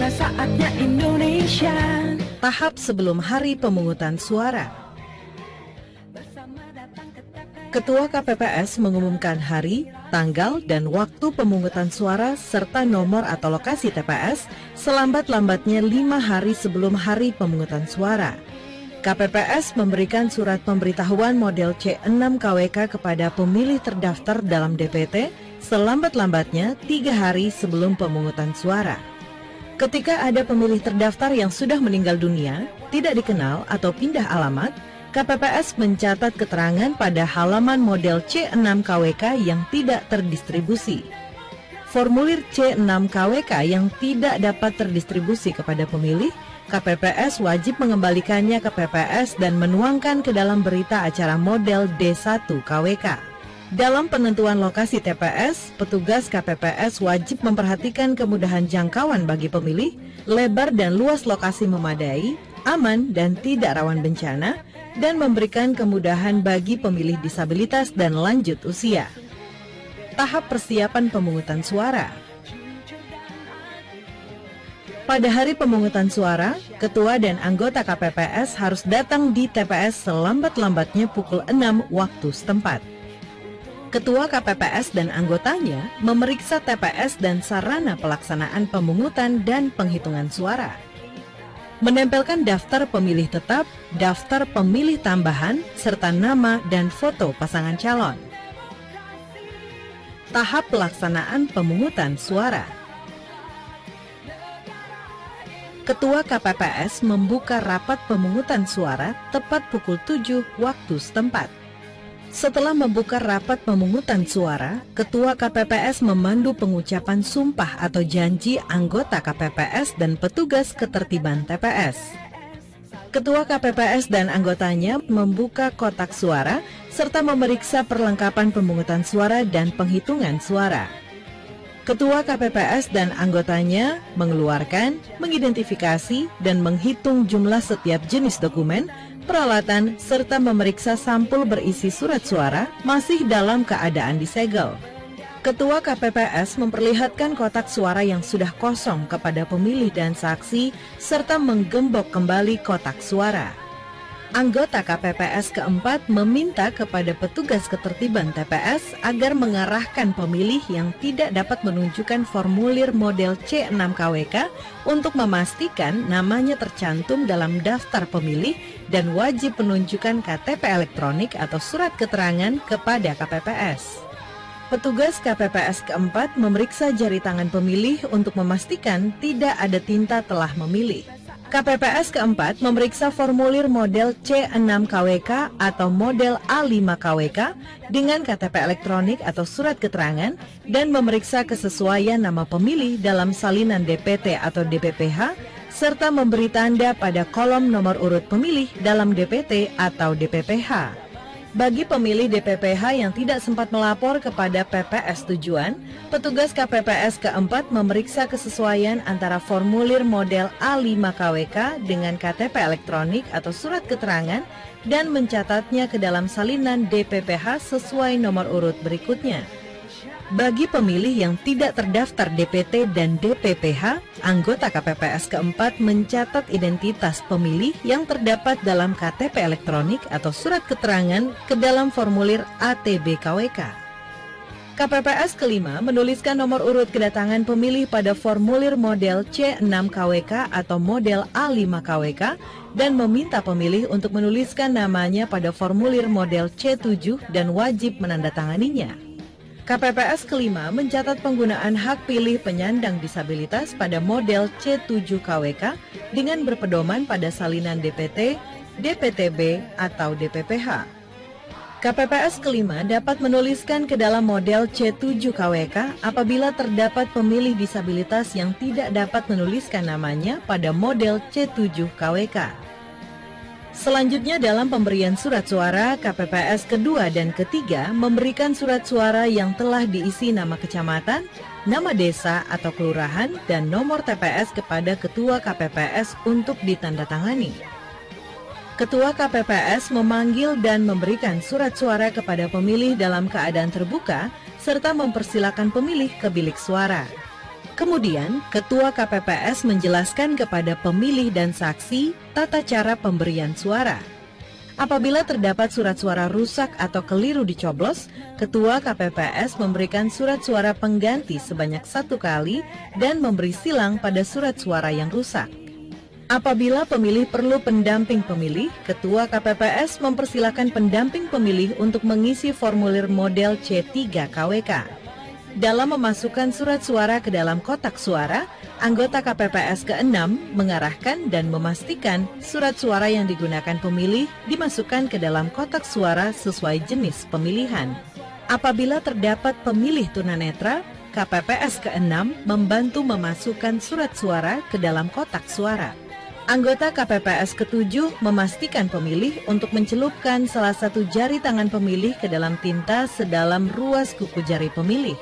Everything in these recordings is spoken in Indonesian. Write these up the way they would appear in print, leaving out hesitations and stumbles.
Tiba saatnya Indonesia. Tahap sebelum hari pemungutan suara. Ketua KPPS mengumumkan hari, tanggal, dan waktu pemungutan suara serta nomor atau lokasi TPS selambat-lambatnya 5 hari sebelum hari pemungutan suara. KPPS memberikan surat pemberitahuan model C6 KWK kepada pemilih terdaftar dalam DPT selambat-lambatnya 3 hari sebelum pemungutan suara. Ketika ada pemilih terdaftar yang sudah meninggal dunia, tidak dikenal atau pindah alamat, KPPS mencatat keterangan pada halaman model C6 KWK yang tidak terdistribusi. Formulir C6 KWK yang tidak dapat terdistribusi kepada pemilih, KPPS wajib mengembalikannya ke PPS dan menuangkan ke dalam berita acara model D1 KWK. Dalam penentuan lokasi TPS, petugas KPPS wajib memperhatikan kemudahan jangkauan bagi pemilih, lebar dan luas lokasi memadai, aman dan tidak rawan bencana, dan memberikan kemudahan bagi pemilih disabilitas dan lanjut usia. Tahap persiapan pemungutan suara. Pada hari pemungutan suara, ketua dan anggota KPPS harus datang di TPS selambat-lambatnya pukul 6 waktu setempat. Ketua KPPS dan anggotanya memeriksa TPS dan sarana pelaksanaan pemungutan dan penghitungan suara. Menempelkan daftar pemilih tetap, daftar pemilih tambahan, serta nama dan foto pasangan calon. Tahap pelaksanaan pemungutan suara. Ketua KPPS membuka rapat pemungutan suara tepat pukul 7 waktu setempat. Setelah membuka rapat pemungutan suara, Ketua KPPS memandu pengucapan sumpah atau janji anggota KPPS dan petugas ketertiban TPS. Ketua KPPS dan anggotanya membuka kotak suara serta memeriksa perlengkapan pemungutan suara dan penghitungan suara. Ketua KPPS dan anggotanya mengeluarkan, mengidentifikasi, dan menghitung jumlah setiap jenis dokumen, peralatan, serta memeriksa sampul berisi surat suara masih dalam keadaan disegel. Ketua KPPS memperlihatkan kotak suara yang sudah kosong kepada pemilih dan saksi, serta menggembok kembali kotak suara. Anggota KPPS keempat meminta kepada petugas ketertiban TPS agar mengarahkan pemilih yang tidak dapat menunjukkan formulir model C6 KWK untuk memastikan namanya tercantum dalam daftar pemilih dan wajib menunjukkan KTP elektronik atau surat keterangan kepada KPPS. Petugas KPPS keempat memeriksa jari tangan pemilih untuk memastikan tidak ada tinta telah memilih. KPPS keempat memeriksa formulir model C6 KWK atau model A5 KWK dengan KTP elektronik atau surat keterangan dan memeriksa kesesuaian nama pemilih dalam salinan DPT atau DPPH serta memberi tanda pada kolom nomor urut pemilih dalam DPT atau DPPH. Bagi pemilih DPPH yang tidak sempat melapor kepada PPS tujuan, petugas KPPS keempat memeriksa kesesuaian antara formulir model A5 KWK dengan KTP elektronik atau surat keterangan dan mencatatnya ke dalam salinan DPPH sesuai nomor urut berikutnya. Bagi pemilih yang tidak terdaftar DPT dan DPPH, anggota KPPS keempat mencatat identitas pemilih yang terdapat dalam KTP elektronik atau surat keterangan ke dalam formulir ATB KWK. KPPS kelima menuliskan nomor urut kedatangan pemilih pada formulir model C6 KWK atau model A5 KWK dan meminta pemilih untuk menuliskan namanya pada formulir model C7 dan wajib menandatanganinya. KPPS kelima mencatat penggunaan hak pilih penyandang disabilitas pada model C7 KWK dengan berpedoman pada salinan DPT, DPTB, atau DPPH. KPPS kelima dapat menuliskan ke dalam model C7 KWK apabila terdapat pemilih disabilitas yang tidak dapat menuliskan namanya pada model C7 KWK. Selanjutnya dalam pemberian surat suara, KPPS kedua dan ketiga memberikan surat suara yang telah diisi nama kecamatan, nama desa atau kelurahan, dan nomor TPS kepada Ketua KPPS untuk ditandatangani. Ketua KPPS memanggil dan memberikan surat suara kepada pemilih dalam keadaan terbuka, serta mempersilakan pemilih ke bilik suara. Kemudian, Ketua KPPS menjelaskan kepada pemilih dan saksi tata cara pemberian suara. Apabila terdapat surat suara rusak atau keliru dicoblos, Ketua KPPS memberikan surat suara pengganti sebanyak 1 kali dan memberi silang pada surat suara yang rusak. Apabila pemilih perlu pendamping pemilih, Ketua KPPS mempersilahkan pendamping pemilih untuk mengisi formulir model C3 KWK. Dalam memasukkan surat suara ke dalam kotak suara, anggota KPPS ke-6 mengarahkan dan memastikan surat suara yang digunakan pemilih dimasukkan ke dalam kotak suara sesuai jenis pemilihan. Apabila terdapat pemilih tunanetra, KPPS ke-6 membantu memasukkan surat suara ke dalam kotak suara. Anggota KPPS ke-7 memastikan pemilih untuk mencelupkan salah satu jari tangan pemilih ke dalam tinta sedalam ruas kuku jari pemilih.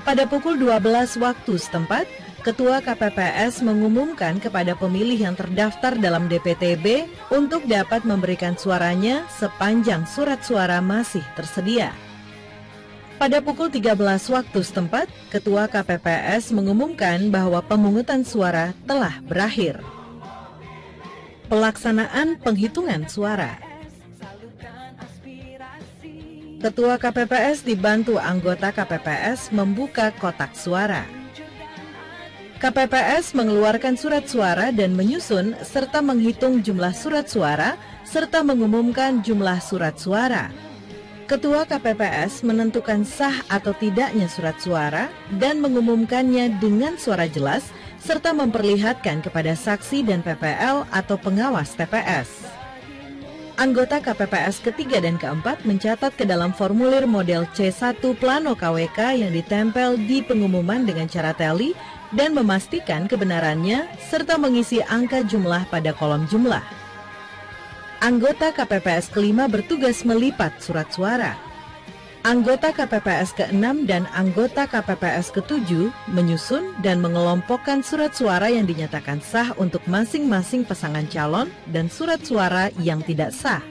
Pada pukul 12 waktu setempat, Ketua KPPS mengumumkan kepada pemilih yang terdaftar dalam DPTB untuk dapat memberikan suaranya sepanjang surat suara masih tersedia. Pada pukul 13 waktu setempat, Ketua KPPS mengumumkan bahwa pemungutan suara telah berakhir. Pelaksanaan penghitungan suara. Ketua KPPS dibantu anggota KPPS membuka kotak suara. KPPS mengeluarkan surat suara dan menyusun serta menghitung jumlah surat suara serta mengumumkan jumlah surat suara. Ketua KPPS menentukan sah atau tidaknya surat suara dan mengumumkannya dengan suara jelas serta memperlihatkan kepada saksi dan PPL atau pengawas TPS. Anggota KPPS ketiga dan keempat mencatat ke dalam formulir model C1 plano KWK yang ditempel di pengumuman dengan cara teli dan memastikan kebenarannya serta mengisi angka jumlah pada kolom jumlah. Anggota KPPS kelima bertugas melipat surat suara. Anggota KPPS ke-6 dan anggota KPPS ke-7 menyusun dan mengelompokkan surat suara yang dinyatakan sah untuk masing-masing pasangan calon dan surat suara yang tidak sah.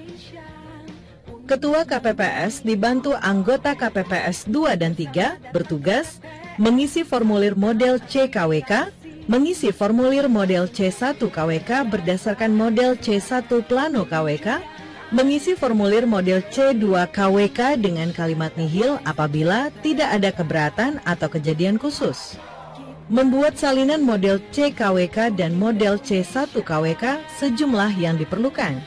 Ketua KPPS dibantu anggota KPPS 2 dan 3 bertugas mengisi formulir model CKWK, mengisi formulir model C1 KWK berdasarkan model C1 plano KWK, mengisi formulir model C2 KWK dengan kalimat nihil apabila tidak ada keberatan atau kejadian khusus. Membuat salinan model CKWK dan model C1 KWK sejumlah yang diperlukan.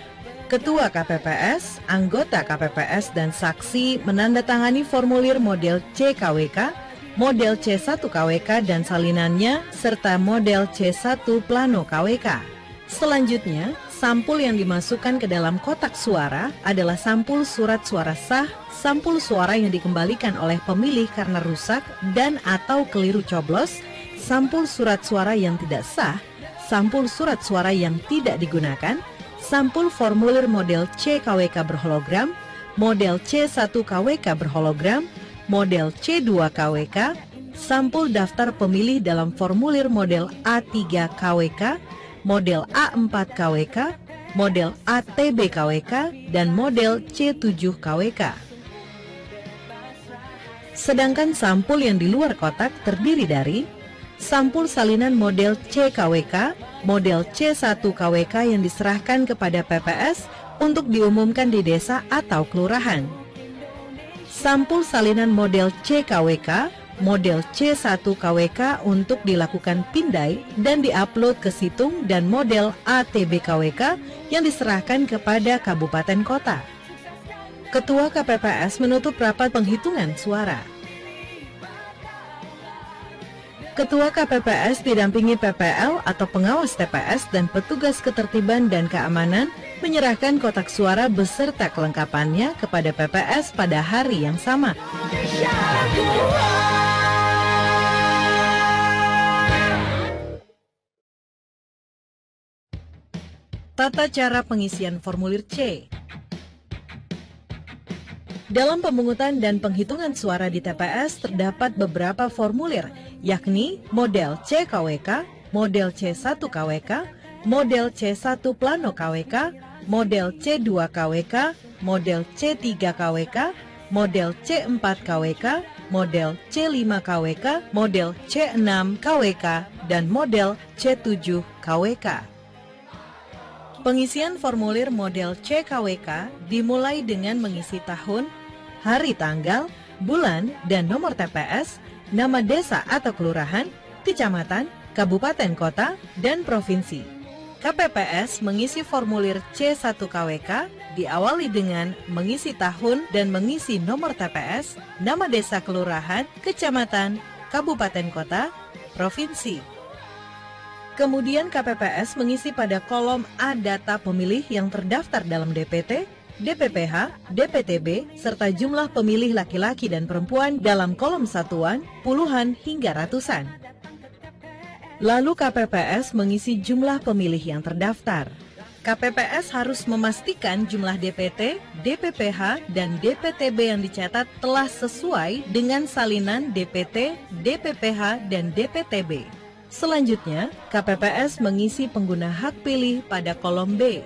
Ketua KPPS, anggota KPPS dan saksi menandatangani formulir model CKWK, model C1 KWK dan salinannya serta model C1 plano KWK. Selanjutnya, sampul yang dimasukkan ke dalam kotak suara adalah sampul surat suara sah, sampul suara yang dikembalikan oleh pemilih karena rusak dan atau keliru coblos, sampul surat suara yang tidak sah, sampul surat suara yang tidak digunakan, sampul formulir model CKWK berhologram, model C1 KWK berhologram, model C2 KWK, sampul daftar pemilih dalam formulir model A3 KWK, model A4 KWK, model ATB KWK, dan model C7 KWK. Sedangkan sampul yang di luar kotak terdiri dari sampul salinan model CKWK, model C1 KWK yang diserahkan kepada PPS untuk diumumkan di desa atau kelurahan. Sampul salinan model CKWK, model C1 KWK untuk dilakukan pindai dan diupload ke situng dan model ATB KWK yang diserahkan kepada kabupaten kota. Ketua KPPS menutup rapat penghitungan suara. Ketua KPPS didampingi PPL atau pengawas TPS dan petugas ketertiban dan keamanan menyerahkan kotak suara beserta kelengkapannya kepada PPS pada hari yang sama. Tata cara pengisian formulir C. Dalam pemungutan dan penghitungan suara di TPS terdapat beberapa formulir, yakni model CKWK, model C1 KWK, model C1 plano KWK, model C2 KWK, model C3 KWK, model C4 KWK, model C5 KWK, model C6 KWK, dan model C7 KWK. Pengisian formulir model CKWK dimulai dengan mengisi tahun, hari tanggal, bulan, dan nomor TPS, nama desa atau kelurahan, kecamatan, kabupaten kota, dan provinsi. KPPS mengisi formulir C1 KWK diawali dengan mengisi tahun dan mengisi nomor TPS, nama desa kelurahan, kecamatan, kabupaten kota, provinsi. Kemudian KPPS mengisi pada kolom A data pemilih yang terdaftar dalam DPT, DPPH, DPTB, serta jumlah pemilih laki-laki dan perempuan dalam kolom satuan, puluhan hingga ratusan. Lalu KPPS mengisi jumlah pemilih yang terdaftar. KPPS harus memastikan jumlah DPT, DPPH, dan DPTB yang dicatat telah sesuai dengan salinan DPT, DPPH, dan DPTB. Selanjutnya, KPPS mengisi pengguna hak pilih pada kolom B.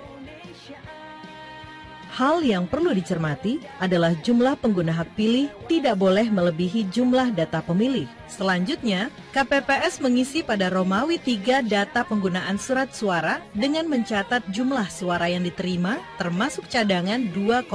Hal yang perlu dicermati adalah jumlah pengguna hak pilih tidak boleh melebihi jumlah data pemilih. Selanjutnya, KPPS mengisi pada Romawi 3 data penggunaan surat suara dengan mencatat jumlah suara yang diterima termasuk cadangan 2,5%.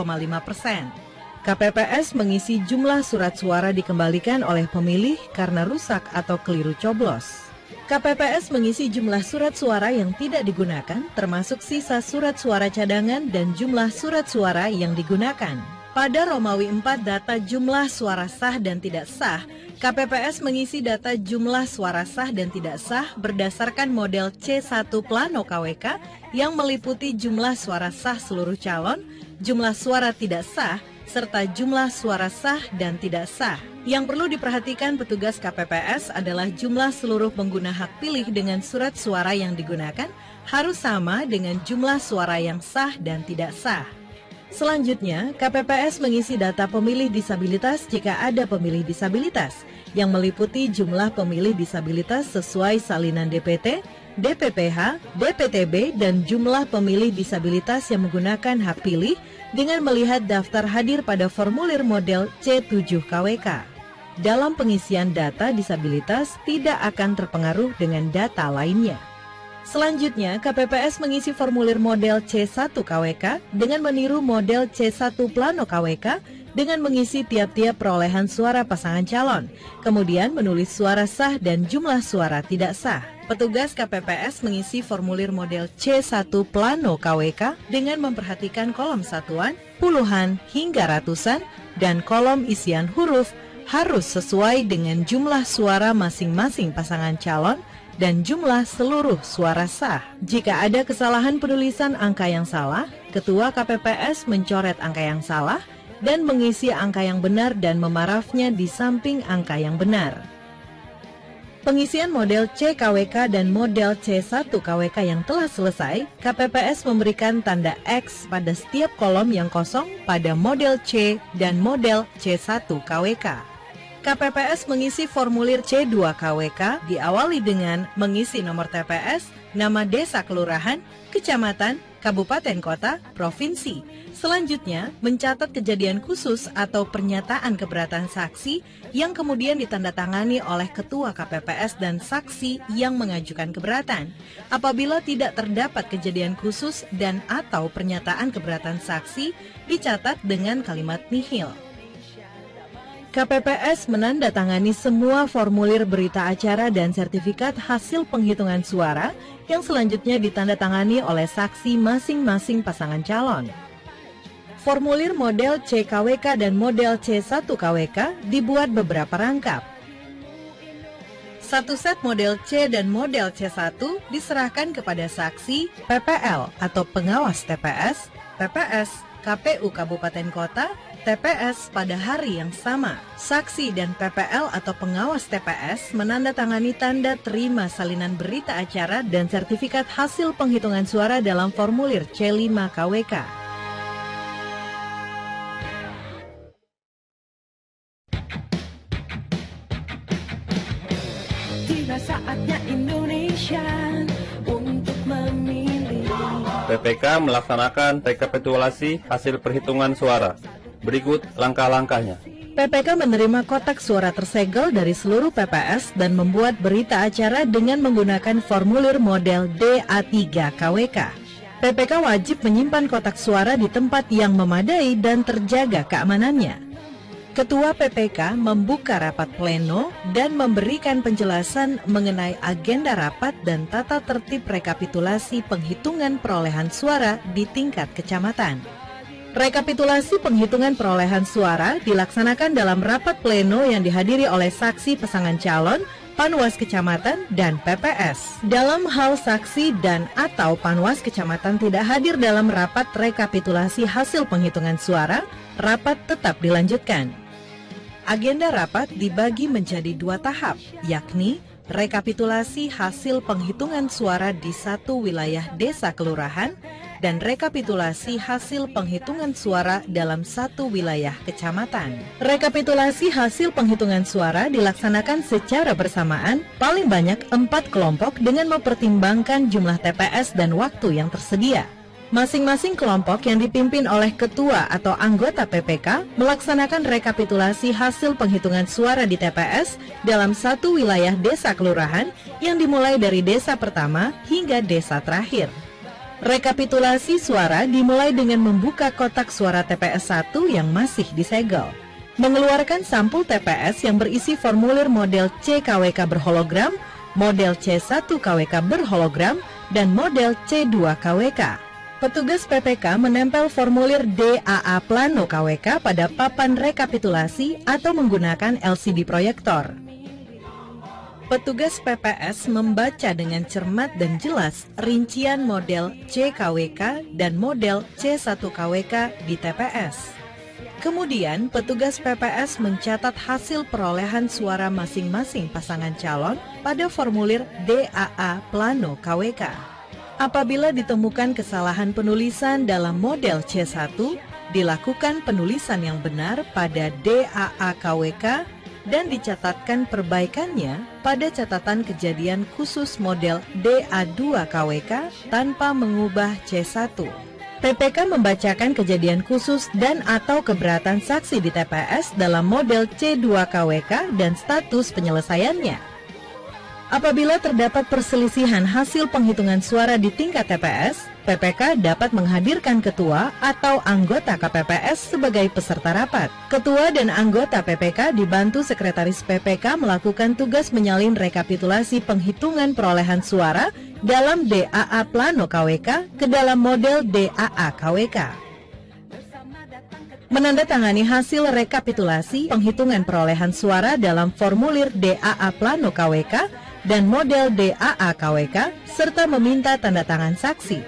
KPPS mengisi jumlah surat suara dikembalikan oleh pemilih karena rusak atau keliru coblos. KPPS mengisi jumlah surat suara yang tidak digunakan, termasuk sisa surat suara cadangan dan jumlah surat suara yang digunakan. Pada Romawi 4 data jumlah suara sah dan tidak sah, KPPS mengisi data jumlah suara sah dan tidak sah berdasarkan model C1 Plano KWK yang meliputi jumlah suara sah seluruh calon, jumlah suara tidak sah, serta jumlah suara sah dan tidak sah. Yang perlu diperhatikan petugas KPPS adalah jumlah seluruh pengguna hak pilih dengan surat suara yang digunakan harus sama dengan jumlah suara yang sah dan tidak sah. Selanjutnya, KPPS mengisi data pemilih disabilitas jika ada pemilih disabilitas, yang meliputi jumlah pemilih disabilitas sesuai salinan DPT, DPPH, DPTB, dan jumlah pemilih disabilitas yang menggunakan hak pilih dengan melihat daftar hadir pada formulir model C7 KWK. Dalam pengisian data disabilitas tidak akan terpengaruh dengan data lainnya. Selanjutnya, KPPS mengisi formulir model C1 KWK dengan meniru model C1 Plano KWK dengan mengisi tiap-tiap perolehan suara pasangan calon, kemudian menulis suara sah dan jumlah suara tidak sah. Petugas KPPS mengisi formulir model C1 Plano KWK dengan memperhatikan kolom satuan, puluhan hingga ratusan, dan kolom isian huruf harus sesuai dengan jumlah suara masing-masing pasangan calon dan jumlah seluruh suara sah. Jika ada kesalahan penulisan angka yang salah, Ketua KPPS mencoret angka yang salah dan mengisi angka yang benar dan memarafnya di samping angka yang benar. Pengisian model CKWK dan model C1 KWK yang telah selesai, KPPS memberikan tanda X pada setiap kolom yang kosong pada model C dan model C1 KWK. KPPS mengisi formulir C2 KWK diawali dengan mengisi nomor TPS, nama desa kelurahan, kecamatan, kabupaten kota, provinsi. Selanjutnya, mencatat kejadian khusus atau pernyataan keberatan saksi yang kemudian ditandatangani oleh Ketua KPPS dan saksi yang mengajukan keberatan. Apabila tidak terdapat kejadian khusus dan atau pernyataan keberatan saksi, dicatat dengan kalimat nihil. KPPS menandatangani semua formulir berita acara dan sertifikat hasil penghitungan suara yang selanjutnya ditandatangani oleh saksi masing-masing pasangan calon. Formulir model CKWK dan model C1 KWK dibuat beberapa rangkap. Satu set model C dan model C1 diserahkan kepada saksi, PPL atau pengawas TPS, PPS, KPU Kabupaten Kota, TPS pada hari yang sama. Saksi dan PPL atau pengawas TPS menandatangani tanda terima salinan berita acara dan sertifikat hasil penghitungan suara dalam formulir C5 KWK. Tiba saatnya Indonesia untuk memilih. PPK melaksanakan rekapitulasi hasil perhitungan suara. Berikut langkah-langkahnya. PPK menerima kotak suara tersegel dari seluruh PPS dan membuat berita acara dengan menggunakan formulir model DA3 KWK. PPK wajib menyimpan kotak suara di tempat yang memadai dan terjaga keamanannya. Ketua PPK membuka rapat pleno dan memberikan penjelasan mengenai agenda rapat dan tata tertib rekapitulasi penghitungan perolehan suara di tingkat kecamatan. Rekapitulasi penghitungan perolehan suara dilaksanakan dalam rapat pleno yang dihadiri oleh saksi pasangan calon, Panwas Kecamatan, dan PPS. Dalam hal saksi dan atau Panwas Kecamatan tidak hadir dalam rapat rekapitulasi hasil penghitungan suara, rapat tetap dilanjutkan. Agenda rapat dibagi menjadi 2 tahap, yakni rekapitulasi hasil penghitungan suara di satu wilayah desa kelurahan dan rekapitulasi hasil penghitungan suara dalam satu wilayah kecamatan. Rekapitulasi hasil penghitungan suara dilaksanakan secara bersamaan, paling banyak 4 kelompok dengan mempertimbangkan jumlah TPS dan waktu yang tersedia. Masing-masing kelompok yang dipimpin oleh ketua atau anggota PPK melaksanakan rekapitulasi hasil penghitungan suara di TPS dalam satu wilayah desa kelurahan yang dimulai dari desa pertama hingga desa terakhir. Rekapitulasi suara dimulai dengan membuka kotak suara TPS 1 yang masih disegel, mengeluarkan sampul TPS yang berisi formulir model C-KWK berhologram, model C1 KWK berhologram, dan model C2 KWK. Petugas PPK menempel formulir DAA Plano KWK pada papan rekapitulasi atau menggunakan LCD proyektor. Petugas PPS membaca dengan cermat dan jelas rincian model C-KWK dan model C1 KWK di TPS. Kemudian, petugas PPS mencatat hasil perolehan suara masing-masing pasangan calon pada formulir DAA Plano KWK. Apabila ditemukan kesalahan penulisan dalam model C1, dilakukan penulisan yang benar pada DAA KWK dan dicatatkan perbaikannya pada catatan kejadian khusus model DA2 KWK tanpa mengubah C1. PPK membacakan kejadian khusus dan atau keberatan saksi di TPS dalam model C2 KWK dan status penyelesaiannya. Apabila terdapat perselisihan hasil penghitungan suara di tingkat TPS, PPK dapat menghadirkan ketua atau anggota KPPS sebagai peserta rapat. Ketua dan anggota PPK dibantu sekretaris PPK melakukan tugas menyalin rekapitulasi penghitungan perolehan suara dalam DAA Plano KWK ke dalam model DAA KWK. Menandatangani hasil rekapitulasi penghitungan perolehan suara dalam formulir DAA Plano KWK dan model DAA KWK, serta meminta tanda tangan saksi.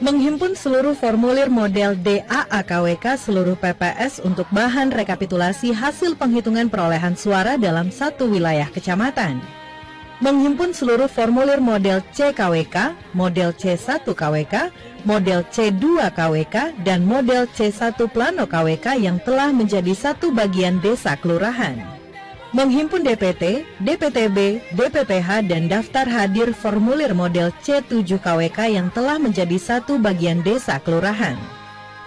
Menghimpun seluruh formulir model DAA KWK seluruh PPS untuk bahan rekapitulasi hasil penghitungan perolehan suara dalam satu wilayah kecamatan. Menghimpun seluruh formulir model C-KWK, model C1 KWK, model C2 KWK, dan model C1 Plano KWK yang telah menjadi satu bagian desa kelurahan. Menghimpun DPT, DPTB, DPPH, dan daftar hadir formulir model C7 KWK yang telah menjadi satu bagian desa kelurahan.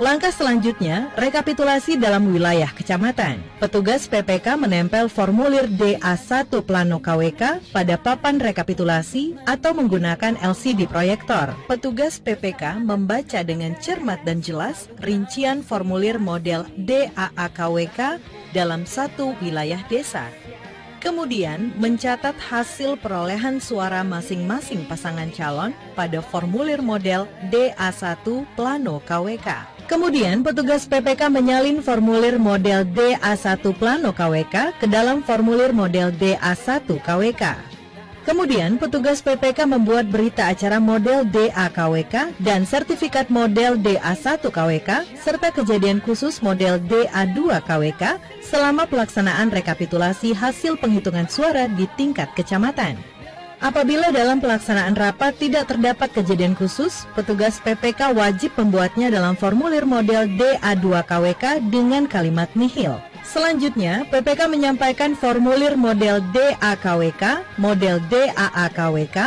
Langkah selanjutnya, rekapitulasi dalam wilayah kecamatan. Petugas PPK menempel formulir DA1 Plano KWK pada papan rekapitulasi atau menggunakan LCD proyektor. Petugas PPK membaca dengan cermat dan jelas rincian formulir model DAA KWK dalam satu wilayah desa. Kemudian mencatat hasil perolehan suara masing-masing pasangan calon pada formulir model DA1 Plano KWK. Kemudian petugas PPK menyalin formulir model DA1 Plano KWK ke dalam formulir model DA1 KWK. Kemudian petugas PPK membuat berita acara model DA KWK dan sertifikat model DA1 KWK serta kejadian khusus model DA2 KWK selama pelaksanaan rekapitulasi hasil penghitungan suara di tingkat kecamatan. Apabila dalam pelaksanaan rapat tidak terdapat kejadian khusus, petugas PPK wajib membuatnya dalam formulir model DA2 KWK dengan kalimat nihil. Selanjutnya, PPK menyampaikan formulir model DA KWK, model DAA KWK,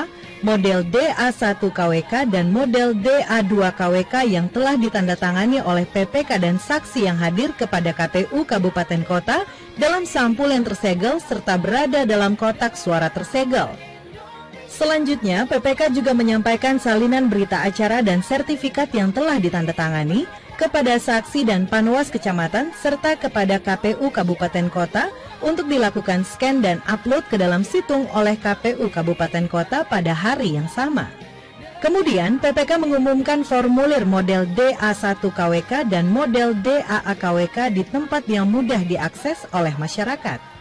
model DA1 KWK dan model DA2 KWK yang telah ditandatangani oleh PPK dan saksi yang hadir kepada KPU Kabupaten Kota dalam sampul yang tersegel serta berada dalam kotak suara tersegel. Selanjutnya, PPK juga menyampaikan salinan berita acara dan sertifikat yang telah ditandatangani kepada saksi dan panwas kecamatan serta kepada KPU Kabupaten Kota untuk dilakukan scan dan upload ke dalam situng oleh KPU Kabupaten Kota pada hari yang sama. Kemudian, PPK mengumumkan formulir model DA1 KWK dan model DAA KWK di tempat yang mudah diakses oleh masyarakat.